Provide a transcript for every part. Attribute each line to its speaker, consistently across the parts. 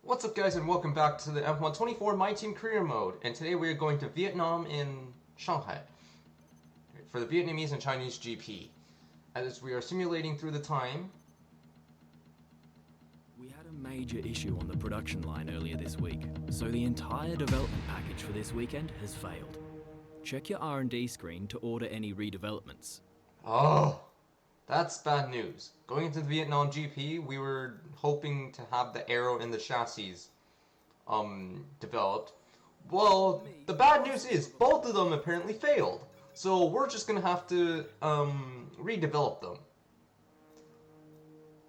Speaker 1: What's up, guys, and welcome back to the F124 My Team Career Mode. And today we are going to Vietnam in Shanghai for the Vietnamese and Chinese GP. As we are simulating through the time.
Speaker 2: We had a major issue on the production line earlier this week, so the entire development package for this weekend has failed. Check your R&D screen to order any redevelopments.
Speaker 1: Oh, that's bad news. Going into the Vietnam GP, we were hoping to have the aero and the chassis developed. Well, the bad news is both of them apparently failed. So we're just gonna have to redevelop them.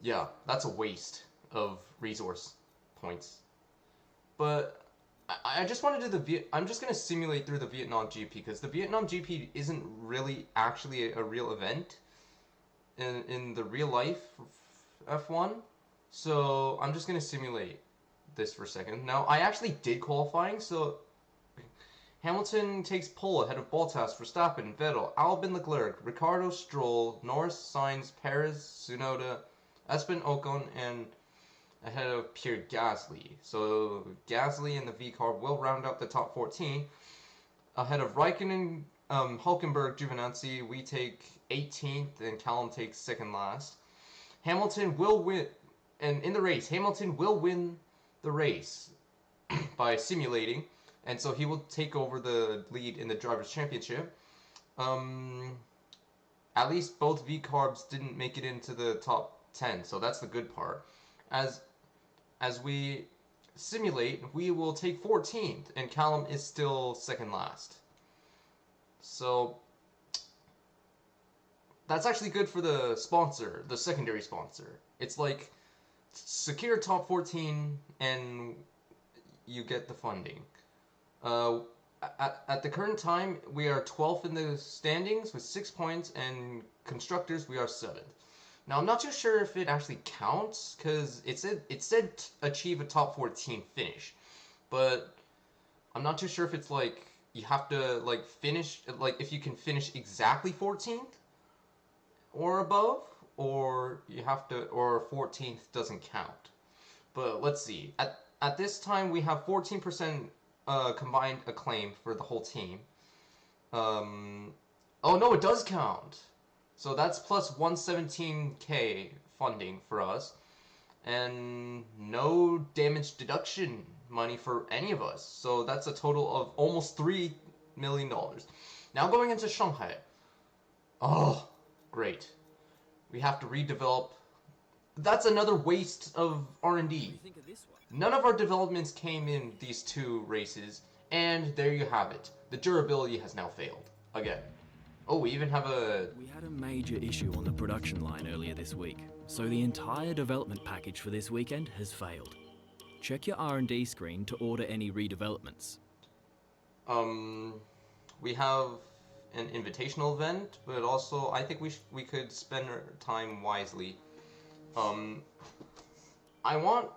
Speaker 1: Yeah, that's a waste of resource points. But I just want to do I'm just gonna simulate through the Vietnam GP because the Vietnam GP isn't really actually a real event in the real life F1. So I'm just gonna simulate this for a second. Now I actually did qualifying, so Hamilton takes pole ahead of Bottas, Verstappen, Vettel, Albon, Leclerc, Ricardo, Stroll, Norris, Sainz, Perez, Tsunoda, Esteban Ocon, and ahead of Pierre Gasly. So Gasly and the V-Car will round out the top 14. Ahead of Raikkonen, Hulkenberg, Giovinazzi, we take 18th, and Callum takes second last. Hamilton will win, and in the race, Hamilton will win the race by simulating, and so he will take over the lead in the Drivers' Championship. At least both V-Carbs didn't make it into the top 10, so that's the good part. As we simulate, we will take 14th, and Callum is still second last. So that's actually good for the sponsor, the secondary sponsor. It's like secure top 14 and you get the funding. At the current time, we are 12th in the standings with 6 points, and constructors we are 7th. Now I'm not too sure if it actually counts because it said achieve a top 14 finish, but I'm not too sure if it's like you have to like finish like if you can finish exactly 14th or above, or you have to, or 14th doesn't count. But let's see. At this time we have 14% combined acclaim for the whole team. Oh no, it does count. So that's plus 117k funding for us, and no damage deduction money for any of us. So that's a total of almost $3 million. Now going into Shanghai. Oh, great. We have to redevelop. That's another waste of R&D. None of our developments came in these two races, and there you have it. The durability has now failed again. Oh, we even have a...
Speaker 2: We had a major issue on the production line earlier this week, so the entire development package for this weekend has failed. Check your R&D screen to order any redevelopments.
Speaker 1: We have an invitational event, but also I think we could spend our time wisely. I want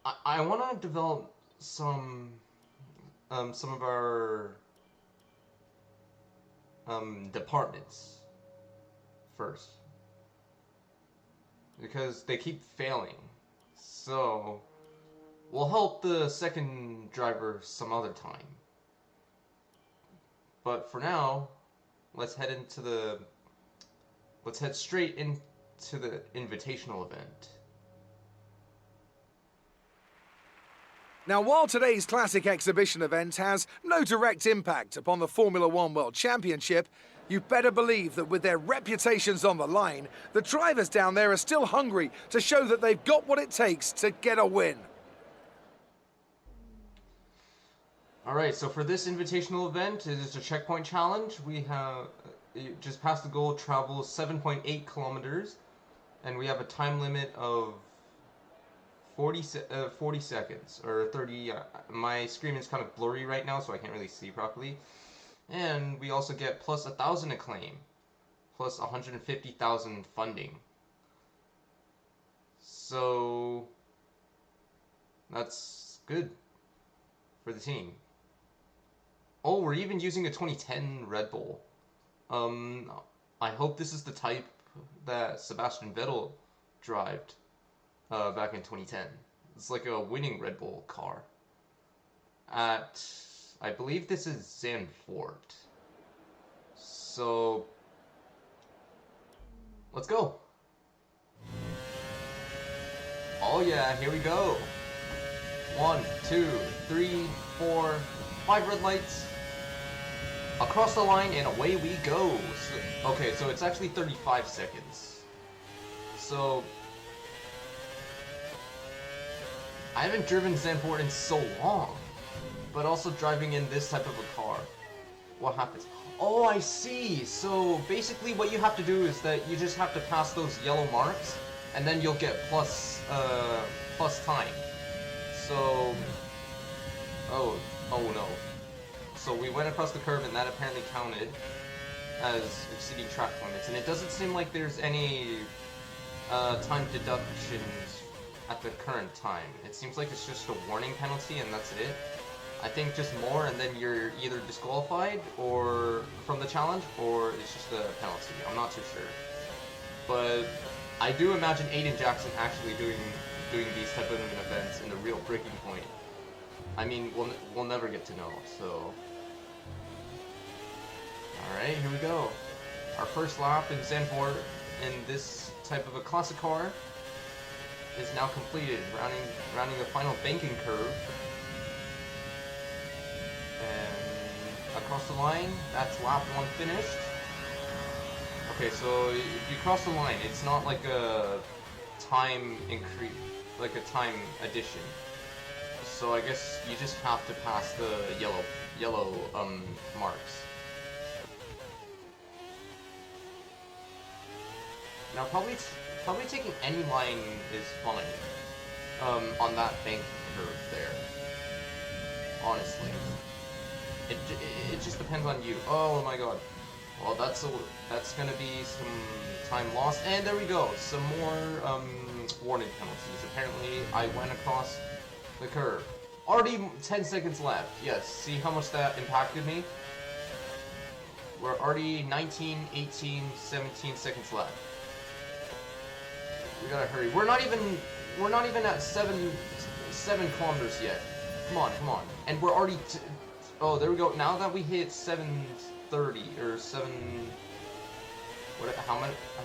Speaker 1: to develop some of our departments first, because they keep failing. So we'll help the second driver some other time. But for now, let's head straight into the invitational event.
Speaker 3: Now, while today's classic exhibition event has no direct impact upon the Formula One World Championship, you better believe that with their reputations on the line, the drivers down there are still hungry to show that they've got what it takes to get a win.
Speaker 1: Alright, so for this invitational event, it is a checkpoint challenge. We have just past the goal, travel 7.8 kilometers, and we have a time limit of 40 seconds, or 30, my screen is kind of blurry right now, so I can't really see properly. And we also get plus 1,000 acclaim, plus 150,000 funding. So that's good for the team. Oh, we're even using a 2010 Red Bull. I hope this is the type that Sebastian Vettel drove back in 2010. It's like a winning Red Bull car. At, I believe this is Zandvoort. So, let's go. Oh yeah, here we go. 1, 2, 3, 4, 5 red lights. Across the line and away we go. So, okay, so it's actually 35 seconds. So, I haven't driven Zandvoort in so long. But also driving in this type of a car. What happens? Oh, I see. So basically what you have to do is that you just have to pass those yellow marks and then you'll get plus time. So, oh no. So we went across the curve and that apparently counted as exceeding track limits. And it doesn't seem like there's any time deductions at the current time. It seems like it's just a warning penalty and that's it. I think just more and then you're either disqualified or from the challenge or it's just a penalty. I'm not too sure. But I do imagine Aiden Jackson actually doing these type of events in the real breaking point. I mean, we'll never get to know, so. Alright, here we go. Our first lap in Zandvoort in this type of a classic car is now completed, rounding the final banking curve. And across the line, that's lap 1 finished. Okay, so if you cross the line, it's not like a time increase, like a time addition. So I guess you just have to pass the yellow marks. Now probably taking any line is fine on that bank curve there. Honestly, it just depends on you. Oh my god. Well, that's gonna be some time lost, and there we go. Some more warning penalties. Apparently, I went across the curve. Already 10 seconds left. Yes. See how much that impacted me? We're already 19, 18, 17 seconds left. We gotta hurry. We're not even at 7 kilometers yet. Come on. And we're already. Oh, there we go. Now that we hit 7:30 or 7. What? How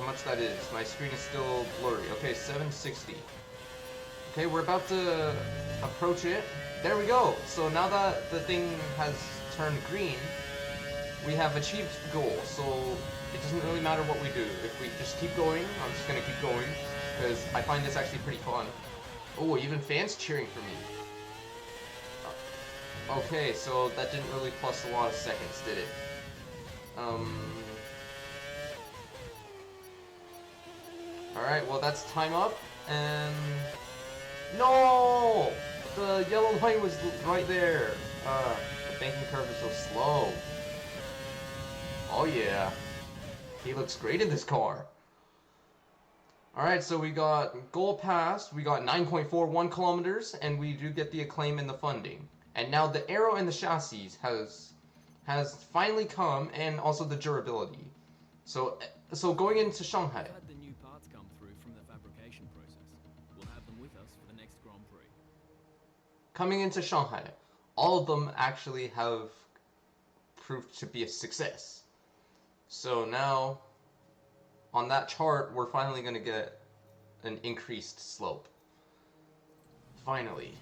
Speaker 1: much that is? My screen is still blurry. Okay, 7:60. Okay, we're about to approach it. There we go. So now that the thing has turned green, we have achieved the goal. So it doesn't really matter what we do. If we just keep going, I'm just gonna keep going because I find this actually pretty fun. Oh, even fans cheering for me. Okay, so that didn't really plus a lot of seconds, did it? Alright, well that's time up, and... No! The yellow line was right there. The banking curve is so slow. Oh yeah. He looks great in this car. Alright, so we got goal passed, we got 9.41 kilometers, and we do get the acclaim and the funding. And now the aero and the chassis has finally come, and also the durability. So going into Shanghai.
Speaker 2: We've had the new parts come through from the fabrication process. We'll have them with us for the next Grand Prix.
Speaker 1: Coming into Shanghai, all of them actually have proved to be a success. So now, on that chart, we're finally going to get an increased slope. Finally.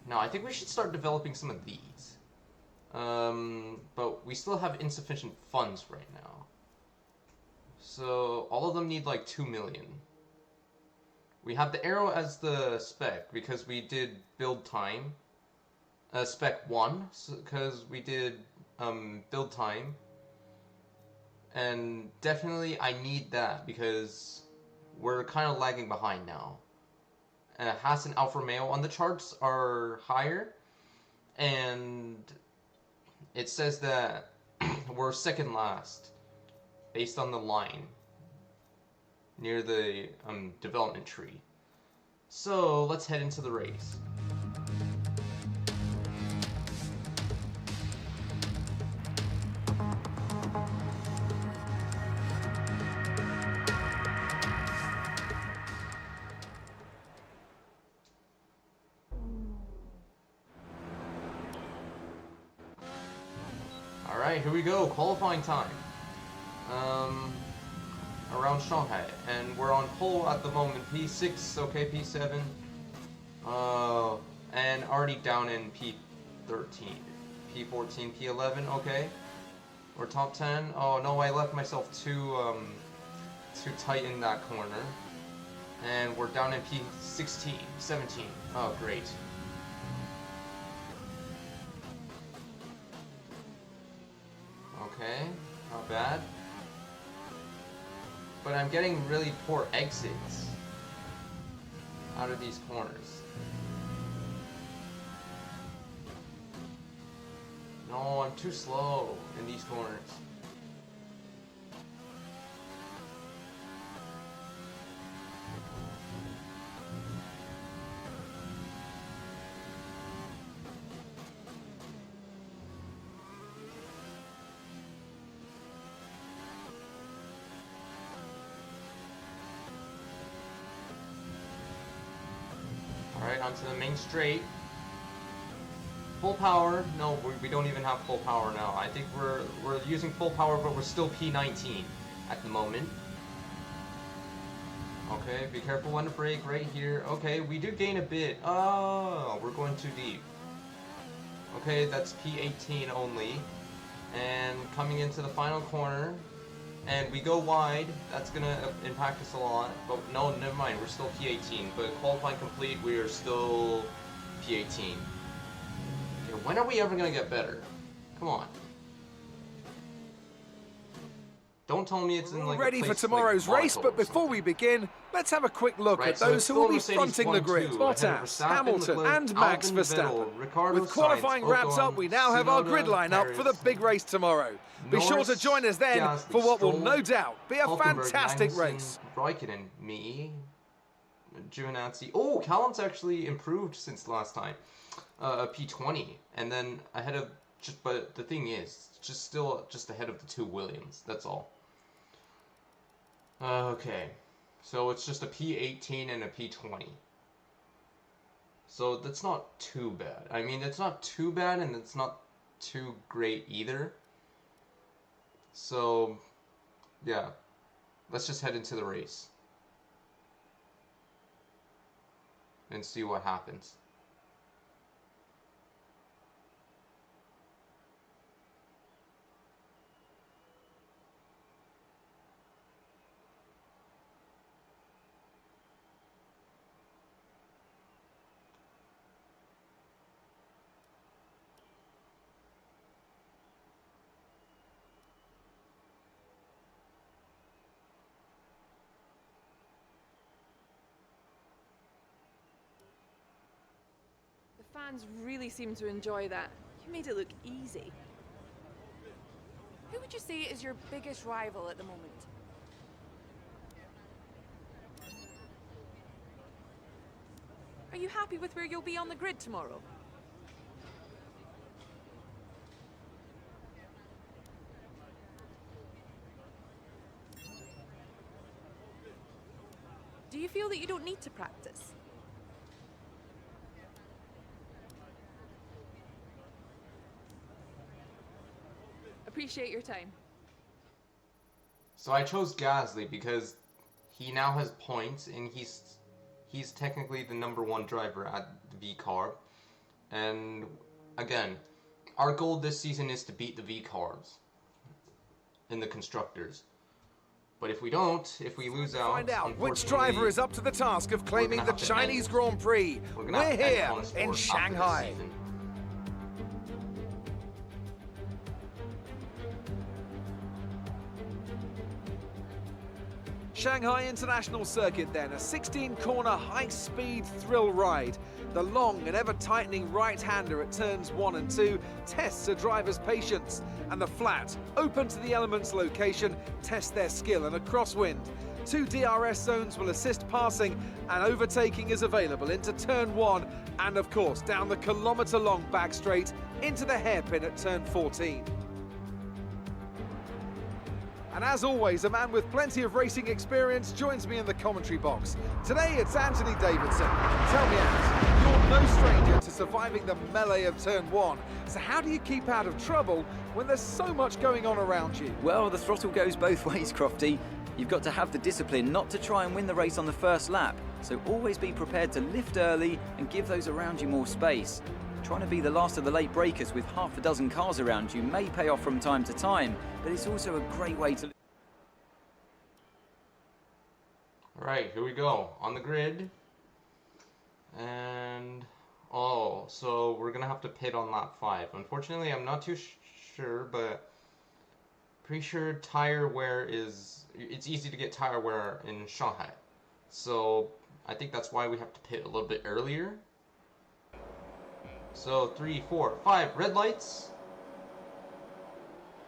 Speaker 1: Now, I think we should start developing some of these. But we still have insufficient funds right now. So, all of them need like 2 million. We have the aero as the spec, because we did build time. Spec 1, because we did build time. And definitely I need that, because we're kind of lagging behind now. Haas and Alfa Romeo on the charts are higher, and it says that we're second last based on the line near the development tree. So let's head into the race. Alright, here we go. Qualifying time. Around Shanghai. And we're on pole at the moment. P6, okay, P7. And already down in P13. P14, P11, okay. We're top 10. Oh no, I left myself too tight in that corner. And we're down in P16, 17. Oh, great. Okay, not bad. But I'm getting really poor exits out of these corners. No, I'm too slow in these corners. Alright, onto the main straight. Full power. No, we don't even have full power now. I think we're using full power, but we're still P19 at the moment. Okay, be careful when to brake right here. Okay, we do gain a bit. Oh, we're going too deep. Okay, that's P18 only. And coming into the final corner. And we go wide, that's gonna impact us a lot, but no, never mind, we're still P18, but qualifying complete, we are still P18. Okay, when are we ever gonna get better? Come on. Don't tell me it's in like
Speaker 3: ready for tomorrow's race, but before we begin, let's have a quick look at those who will be fronting the grid. Bottas, Hamilton and Max Verstappen. With qualifying wrapped up, we now have our grid line-up for the big race tomorrow. Be sure to join us then for what will no doubt be a fantastic race.
Speaker 1: Raikkonen, me, Giovinazzi. Oh, Callum's actually improved since last time. P20, and then ahead of but the thing is, still ahead of the two Williams. That's all. Okay, so it's just a P18 and a P20. So that's not too bad. I mean, it's not too bad, and it's not too great either. So, yeah, let's just head into the race and see what happens.
Speaker 4: Fans really seem to enjoy that. You made it look easy. Who would you say is your biggest rival at the moment? Are you happy with where you'll be on the grid tomorrow? Do you feel that you don't need to practice? Appreciate your time.
Speaker 1: So I chose Gasly because he now has points, and he's technically the #1 driver at the V-Carb. And again, our goal this season is to beat the V-Carbs in the Constructors. But if we don't, if we lose out,
Speaker 3: find out which driver is up to the task of claiming the Chinese Grand Prix. We're here in Shanghai. Shanghai International Circuit then, a 16-corner high-speed thrill ride. The long and ever-tightening right-hander at turns 1 and 2 tests a driver's patience, and the flat, open to the elements location, tests their skill in a crosswind. 2 DRS zones will assist passing, and overtaking is available into turn 1, and of course down the kilometre-long back straight into the hairpin at turn 14. And as always, a man with plenty of racing experience joins me in the commentary box. Today it's Anthony Davidson. Tell me, Ant, your no stranger to surviving the melee of turn 1. So how do you keep out of trouble when there's so much going on around you?
Speaker 5: Well, the throttle goes both ways, Crofty. You've got to have the discipline not to try and win the race on the first lap, so always be prepared to lift early and give those around you more space. Trying to be the last of the late breakers with half a dozen cars around you may pay off from time to time, but it's also a great way to...
Speaker 1: Alright, here we go. On the grid. And... oh, so we're gonna have to pit on lap 5. Unfortunately, I'm not too sure, but... pretty sure tire wear is... it's easy to get tire wear in Shanghai. So, I think that's why we have to pit a little bit earlier. So, 3, 4, 5 red lights.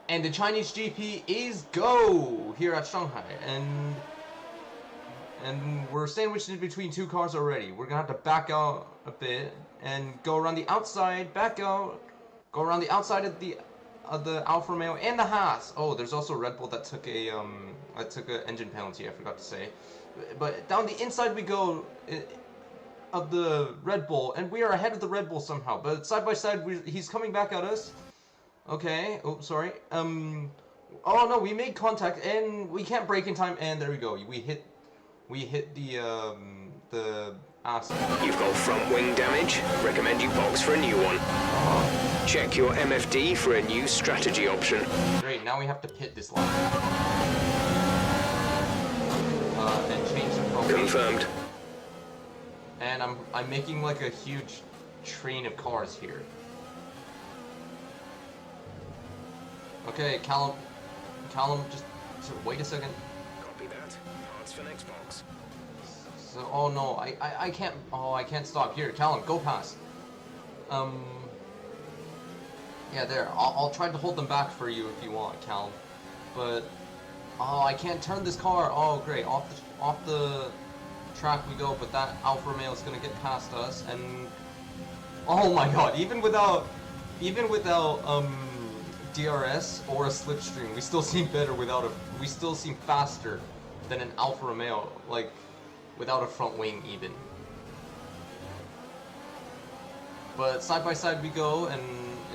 Speaker 1: And the Chinese GP is go here at Shanghai. And we're sandwiched in between two cars already. We're gonna have to back out a bit and go around the outside, back out, go around the outside of the Alfa Romeo and the Haas. Oh, there's also Red Bull that took a engine penalty, I forgot to say. But down the inside we go of the Red Bull, and we are ahead of the Red Bull somehow. But side by side, he's coming back at us. Okay. Oh, sorry. Oh no, we made contact and we can't brake in time. And there we go. We hit the ass.
Speaker 6: You've got front wing damage. Recommend you box for a new one. Check your MFD for a new strategy option.
Speaker 1: Great. Now we have to pit this lap. And change the front wing.
Speaker 6: Confirmed.
Speaker 1: And I'm making like a huge train of cars here. Okay, Callum, just wait a second.
Speaker 6: Copy that. Parts for next box.
Speaker 1: So, oh no, I can't. Oh, I can't stop here. Callum, go past. Yeah, there. I'll try to hold them back for you if you want, Callum. But oh, I can't turn this car. Oh, great. Off the track we go. But that Alfa Romeo is gonna get past us, and oh my God, even without DRS or a slipstream, we still seem better we still seem faster than an Alfa Romeo, like without a front wing even. But side by side we go, and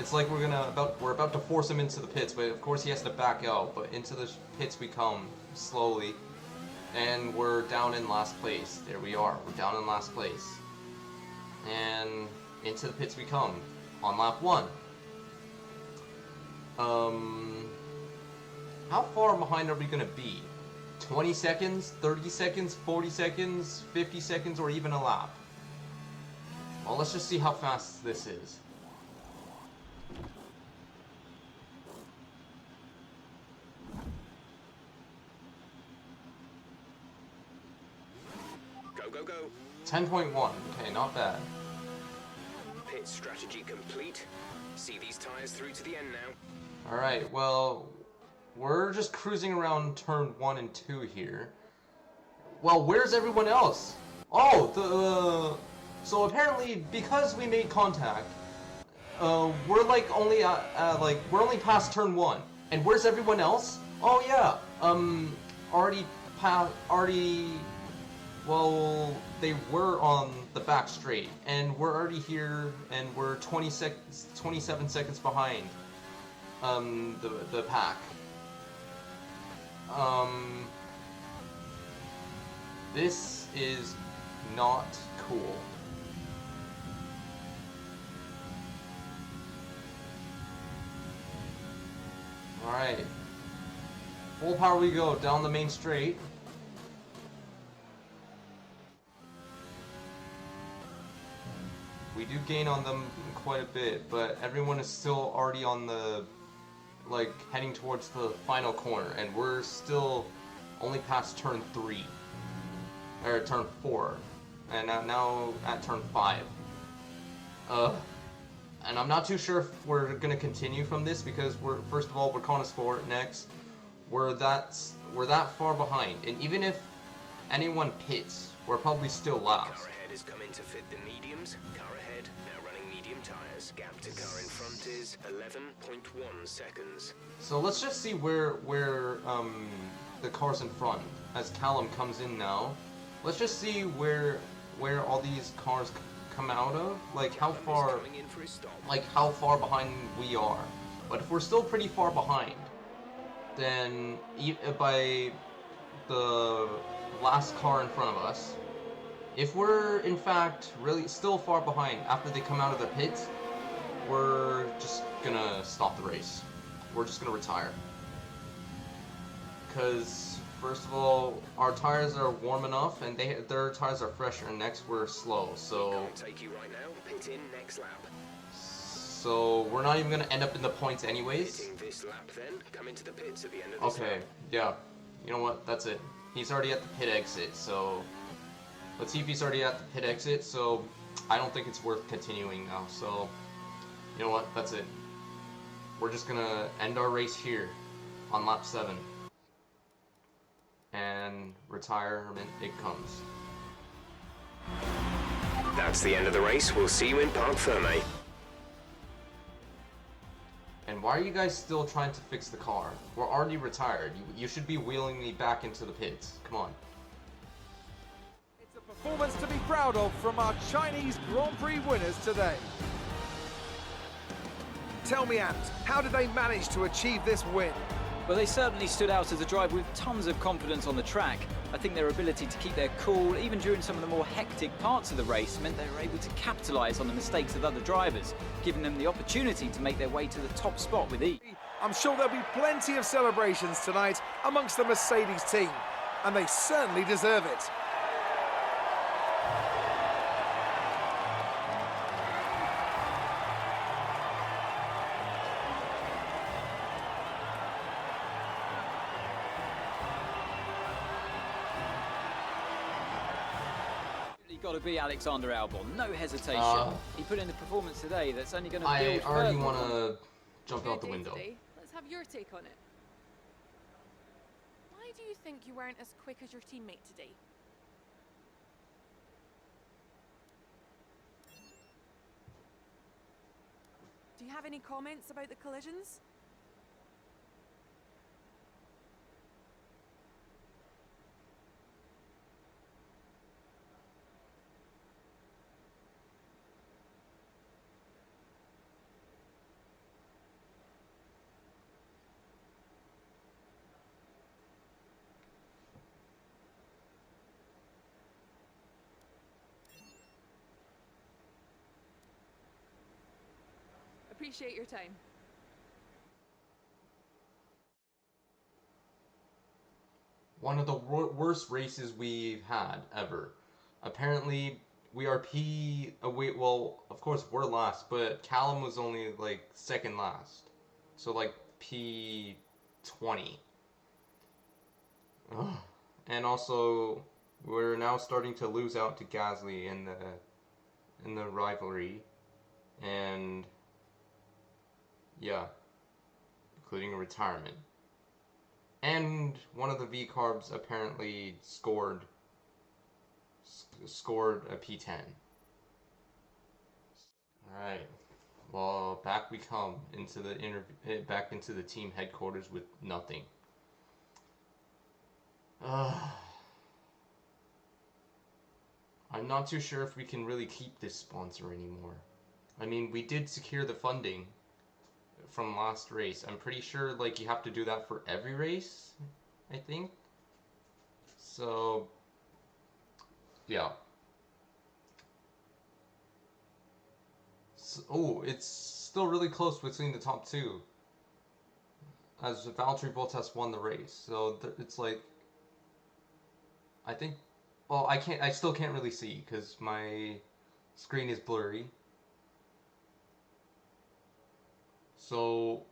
Speaker 1: it's like we're about to force him into the pits, but of course he has to back out. But into the pits we come slowly, and we're down in last place. There we are. We're down in last place, and into the pits we come on lap 1. How far behind are we gonna be? 20 seconds, 30 seconds, 40 seconds, 50 seconds, or even a lap? Well, let's just see how fast this is.
Speaker 6: Go, go, go.
Speaker 1: 10.1. Okay, not bad.
Speaker 6: Pit strategy complete. See these tires through to the end now.
Speaker 1: Alright, well, we're just cruising around turn 1 and 2 here. Well, where's everyone else? Oh, so apparently, because we made contact, we're like only we're only past turn 1. And where's everyone else? Oh yeah, well, they were on the back straight, and we're already here, and we're 27 seconds behind the pack. This is not cool. Alright. Full power we go down the main straight. We do gain on them quite a bit, but everyone is still already on the, like, heading towards the final corner, and we're still only past turn 3. Or turn 4. And now at turn 5. And I'm not too sure if we're gonna continue from this, because first of all, we're KonnerSport. Next, we're that far behind, and even if anyone pits, we're probably still last.
Speaker 6: Car ahead is coming to fit the mediums. Car ahead now running medium tires. Gap to car in front is 11.1 seconds.
Speaker 1: So let's just see where the cars in front, as Callum comes in now. Let's just see where all these cars come out of, like how
Speaker 6: Callum is
Speaker 1: far,
Speaker 6: coming in for his stop.
Speaker 1: behind we are. But if we're still pretty far behind, then by the last car in front of us, if we're in fact really still far behind after they come out of the pits, we're just gonna stop the race. We're just gonna retire. Because first of all, our tires are warm enough, and their tires are fresher, and next we're slow. So
Speaker 6: Can't take you right now. Pit in next lap.
Speaker 1: So we're not even gonna end up in the points anyways.
Speaker 6: Hitting this lap then. Come into the pits at the end of this
Speaker 1: Okay,
Speaker 6: lap.
Speaker 1: yeah. You know what? That's it. He's already at the pit exit, so let's see if he's already at the pit exit. So I don't think it's worth continuing now. So you know what? That's it. We're just gonna end our race here on lap 7. And retirement it comes.
Speaker 6: That's the end of the race. We'll see you in Parc Ferme.
Speaker 1: And why are you guys still trying to fix the car? We're already retired. You should be wheeling me back into the pits. Come on.
Speaker 3: It's a performance to be proud of from our Chinese Grand Prix winners today. Tell me, Ant, how did they manage to achieve this win?
Speaker 5: Well, they certainly stood out as a driver with tons of confidence on the track. I think their ability to keep their cool, even during some of the more hectic parts of the race, meant they were able to capitalise on the mistakes of other drivers, giving them the opportunity to make their way to the top spot with ease.
Speaker 3: I'm sure there'll be plenty of celebrations tonight amongst the Mercedes team, and they certainly deserve it.
Speaker 5: Got to be Alexander Albon, no hesitation. He put in the performance today that's only going to
Speaker 1: I
Speaker 5: build
Speaker 1: already
Speaker 5: further.
Speaker 1: want to jump
Speaker 4: Good
Speaker 1: out the
Speaker 4: day
Speaker 1: window.
Speaker 4: today. Let's have your take on it.
Speaker 7: Why do you think you weren't as quick as your teammate today?
Speaker 4: Do you have any comments about the collisions? Appreciate your time.
Speaker 1: One of the worst races we've had ever. Apparently, we are well, of course we're last, but Callum was only like second last. So like P20. Ugh. And also, we're now starting to lose out to Gasly in the rivalry. And yeah, including a retirement. And one of the V-Carbs apparently scored a P10. Alright, well, back we come into the back into the team headquarters with nothing. I'm not too sure if we can really keep this sponsor anymore. I mean, we did secure the funding from last race. I'm pretty sure like you have to do that for every race, I think. So yeah. So, it's still really close between the top two, as Valtteri Bottas won the race. So it's like, I think, well, I still can't really see because my screen is blurry. So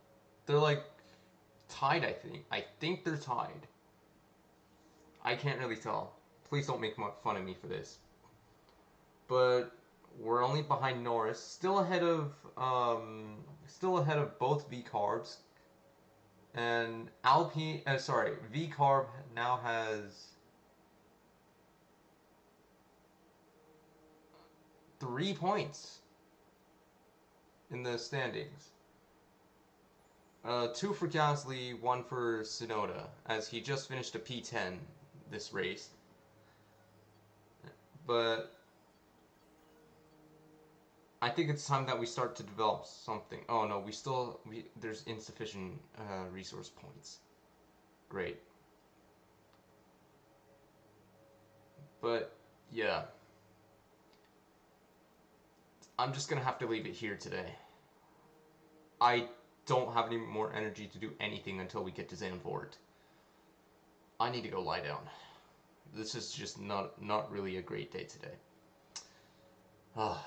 Speaker 1: they're like tied, I think. I think they're tied. I can't really tell. Please don't make fun of me for this. But we're only behind Norris, still ahead of both V-Carbs. And V-Carb now has 3 points in the standings. 2 for Gasly, 1 for Tsunoda, as he just finished a P10 this race. But I think it's time that we start to develop something. Oh no, there's insufficient resource points. Great. But yeah, I'm just gonna have to leave it here today. I don't have any more energy to do anything until we get to Zandvoort. I need to go lie down. This is just not really a great day today. Ah.